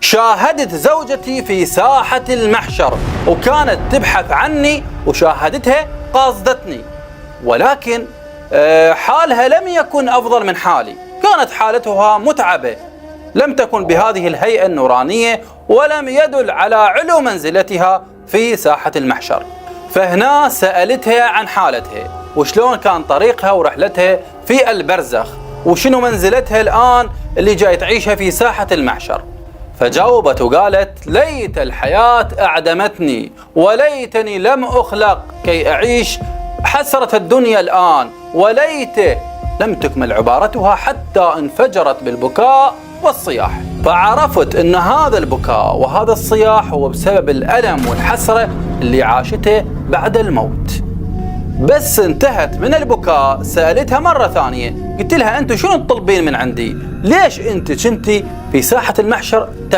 شاهدت زوجتي في ساحة المحشر وكانت تبحث عني وشاهدتها قاصدتني، ولكن حالها لم يكن أفضل من حالي، كانت حالتها متعبة، لم تكن بهذه الهيئة النورانية ولم يدل على علو منزلتها في ساحة المحشر. فهنا سألتها عن حالتها وشلون كان طريقها ورحلتها في البرزخ وشنو منزلتها الآن اللي جاي تعيشها في ساحة المحشر. فجاوبت وقالت: ليت الحياة أعدمتني وليتني لم أخلق كي أعيش حسرة الدنيا الآن، وليت. لم تكمل عبارتها حتى انفجرت بالبكاء والصياح. فعرفت أن هذا البكاء وهذا الصياح هو بسبب الألم والحسرة اللي عاشته بعد الموت. بس انتهت من البكاء سألتها مرة ثانية، قلت لها: أنت شنو تطلبين من عندي؟ ليش أنت كنتي في ساحة المحشر